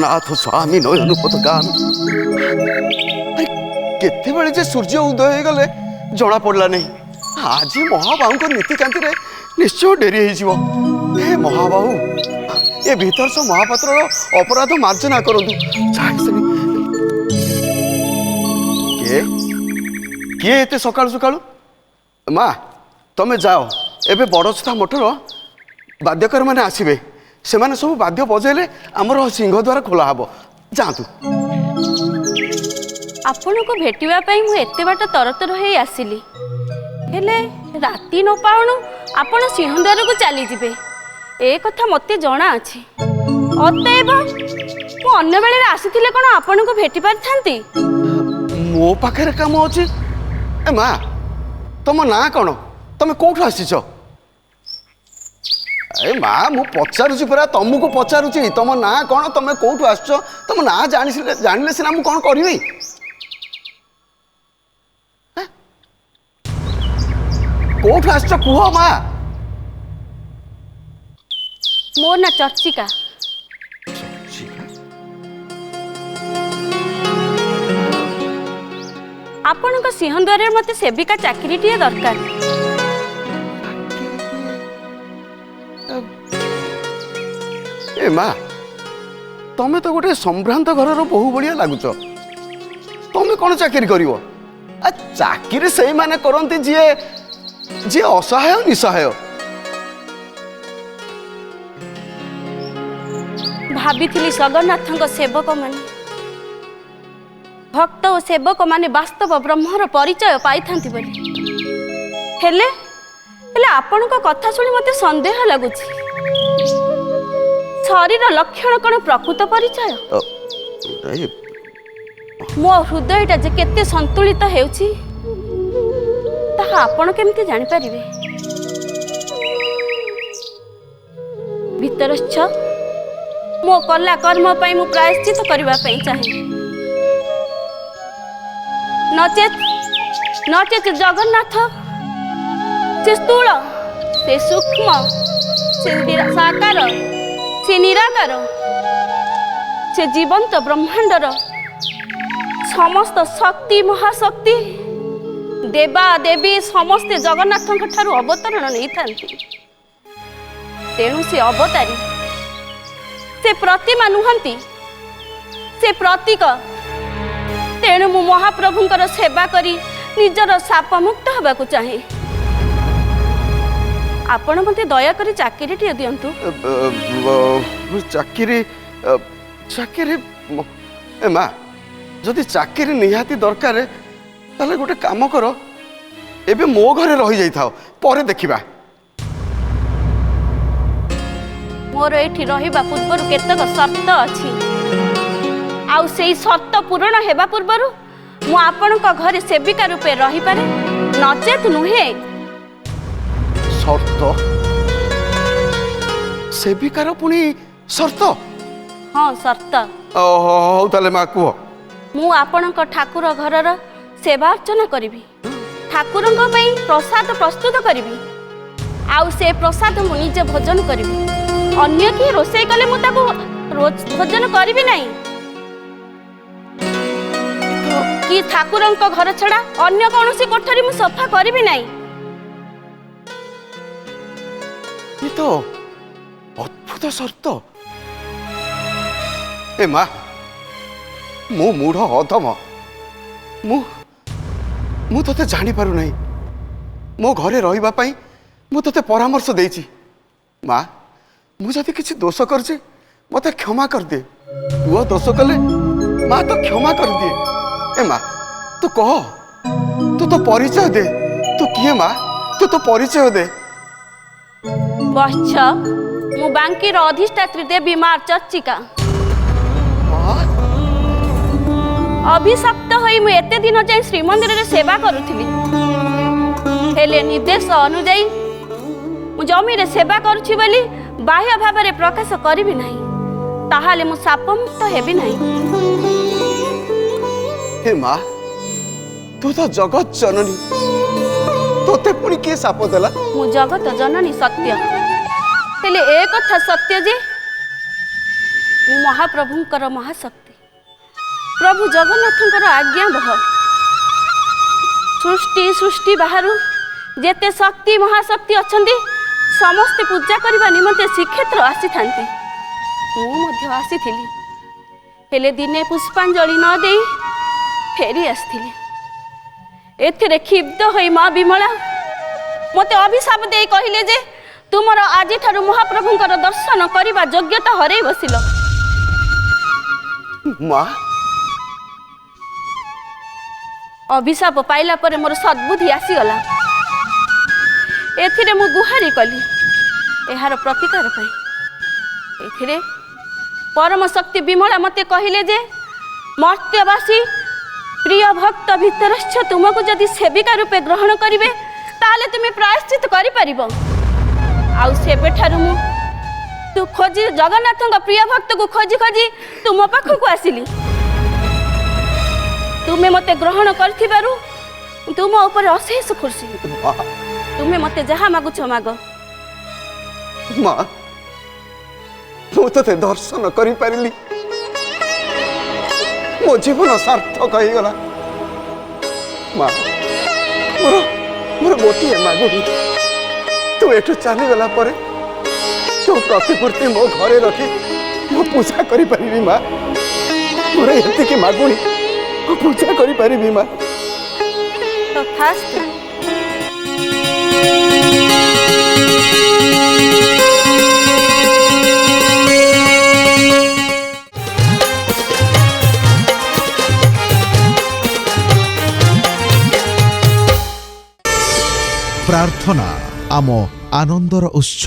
जगन्नाथ स्वामी नयन पथगामी केते बेले जे सूर्य उदय हो गले जना पड़ला नहीं आज महाबाहू को नीतिकांति रे निश्चय डेरी हो हे महाबाहू ये भीतर से महापात्र अपराध मार्जना करंतु किए एते सकाळु सकाळु माँ तमे जाओ एबे बड़छता मठर वाद्यकर माने आसीबे से माने सब वाद्य बजेले आमर सिंह द्वार खोला हबो जातु आपण को भेटिवा पई मु एते बाट तरतर होई आसिली हेले राती न पाउनु आपण सिंह द्वार को चली जिबे ए कथा मते जणा अछि अतएव मु अन्य बेले आसीथिले कोन आपण को भेटि पारथांती मो पाखरे काम अछि ए माँ तुम ना कौन तुम कौटू आसीच ए माँ मु पचारुची परा तुमको पचारुची तुम ना कौन तुम कौटू आस तुम ना जानिले सिना मु कौन करी कौटू आस कुह माँ मोर ना चर्चिका आपण को सिंहद्वार मते सेविका चाकरी टिए दरकार ए माँ तमें तो गोटे संभ्रांत घर बहु बढ़िया लगुच तमें कौन चाकरी कर चाकरी से माने करती जी जी असहाय निसहाय भाभी जगन्नाथ सेवक माने भक्त और सेवक माने वास्तव ब्रह्मर परिचय पाई थांती बोली हेले हेले आपण को कथा सुनी मते संदेह लगुची शरीर लक्षण कौन प्रकृत परिचय मो हृदयटा जे केते संतुलित हेउची ताहा आपण केमती जानि परिबे भीतरच्छ मो कला कर्म पई मु प्रायश्चित करबा पई चाहे नचेत जगन्नाथ से स्थूल से सूक्ष्म से साकार से निराकार से जीवंत ब्रह्मांडर समस्त शक्ति महाशक्ति देवा देवी समस्ते जगन्नाथ ठारू अवतरण नहीं थांती तेणु से अवतारी से प्रतिमा नुहंती से प्रतीक तेणु मु महाप्रभुंकर सेवा करी निजर साप मुक्त हवा को चाहे आपण मते दया करी चाकरी टिए दियंतु चाकरी चाकरी ए माँ जदि चाकरी निहाती दरकार ताले गोटे काम कर एबे मो घरे रही जाई थाओ परे देखिबा मोर एठी रहिबा पूर्वरु केतक शर्त अछि आउ सेई शर्त पूर्ण हेबा पूर्वरु मु आपणक घरे सेविका रूपे रही पारे नचेत नुहे शर्त सेविकार पुणी शर्त हाँ शर्त हौ ताले माँ कुह मु आपणक ठाकुर घरर सेवा अर्चना करिवि ठाकुरंक पई प्रसाद प्रस्तुत करिवि आउ से प्रसाद मु निजे भोजन करिवि अन्य की रोषेई कले मु ताको भोजन करिवि नाही कि ठाकुरंक घर छड़ा अन्य कौनसी कोठरी मु सफा करिवि नाही ये तो अद्भुत शर्त ए माँ मु मूढ़ अधम मु तते जानी पारु नहीं मो घरे रहिबा पई मु तते परामर्श देछि माँ मु जदि किछि दोष करछि मते क्षमा कर दे तू दोष कले माँ तो क्षमा कर दिए ए माँ तू कह तू तो परिचय दे तू किए माँ तू तो परिचय दे बच्च मु बांकीर अधिष्ठात्री देवी मार चर्चिका अभिशप्त होई मु एते दिन जाय श्रीमंदिर रे सेवा करूथिली हेले निर्देश अनुଯାयी मु जमी रे सेवा करूछि बोली बाह्य भाव रे प्रकाश करिवि नाही ताहाले मु साप मुक्त हेबि नाही हे माँ तू तो जगत जननी तोते पुणी किए साप देला मु जगत जननी सत्य हेले ए कथा सत्य जे ମୁଁ ମହାପ୍ରଭୁଙ୍କର ମହାଶକ୍ତି ପ୍ରଭୁ ଜଗନ୍ନାଥଙ୍କର ଆଜ୍ଞା ବହ। ସୃଷ୍ଟି ବାହାରୁ ଯେତେ ଶକ୍ତି ମହାଶକ୍ତି ଅଛନ୍ତି ସମସ୍ତେ ପୂଜା କରିବା ନିମନ୍ତେ ଶ୍ରୀକ୍ଷେତ୍ର ଆସିଥାନ୍ତି। ମୁଁ ମଧ୍ୟ ଆସିଥିଲି, ହେଲେ ଦିନେ ପୁଷ୍ପାଞ୍ଜଳି ନ ଦେଇ ଫେରି ଆସିଥିଲି। ଏଥିରେ କ୍ଷୁବ୍ଧ ହୋଇ ମା ବିମଳା ମୋତେ ଅଭିଶାପ ଦେଇ କହିଲେ ଯେ ତୁମର ଆଜିଠାରୁ ମହାପ୍ରଭୁଙ୍କର ଦର୍ଶନ କରିବା ଯୋଗ୍ୟତା ହରେଇ ବସିଲ। ମା, ଅଭିଶାପ ପାଇଲା ପରେ ମୋର ସଦ୍ବୁଦ୍ଧି ଆସିଗଲା। ଏଥିରେ ମୁଁ ଗୁହାରି କଲି ଏହାର ପ୍ରତିକାର ପାଇଁ। ଏଥିରେ ପରମ ଶକ୍ତି ବିମଳା ମୋତେ କହିଲେ ଯେ ମର୍ତ୍ତ୍ୟବାସୀ ପ୍ରିୟ ଭକ୍ତ ଭିତରଶ୍ଚ ତୁମକୁ ଯଦି ସେବିକା ରୂପେ ଗ୍ରହଣ କରିବେ ତାହେଲେ ତୁମେ ପ୍ରାୟଶ୍ଚିତ କରିପାରିବ। ଆଉ ସେବେଠାରୁ ମୁଁ ଜଗନ୍ନାଥଙ୍କ ପ୍ରିୟ ଭକ୍ତକୁ ଖୋଜି ଖୋଜି ତୁମ ପାଖକୁ ଆସିଲି। ତୁମେ ମୋତେ ଗ୍ରହଣ କରିଥିବାରୁ ତୁମ ଉପରେ ଅଶେଷ ଖୁସି। ତୁମେ ମୋତେ ଯାହା ମାଗୁଛ ମାଗ। ମା, ମୁଁ ତତେ ଦର୍ଶନ କରିପାରିଲି, ମୋ ଜୀବନ ସାର୍ଥକ ହେଇଗଲା। ମା, ମୋର ଗୋଟିଏ ମାଗୁଣି, ତୁ ଏଠୁ ଚାଲିଗଲା ପରେ ତୋ ପ୍ରତିମୂର୍ତ୍ତି ମୋ ଘରେ ରଖି ମୁଁ ପୂଜା କରିପାରିବି। ମା, ମୋର ଏତିକି ମାଗୁଣି, ମୁଁ ପୂଜା କରିପାରିବି। ମା, ତଥାସ୍ତୁ। प्रार्थना आम आनंदर उत्स।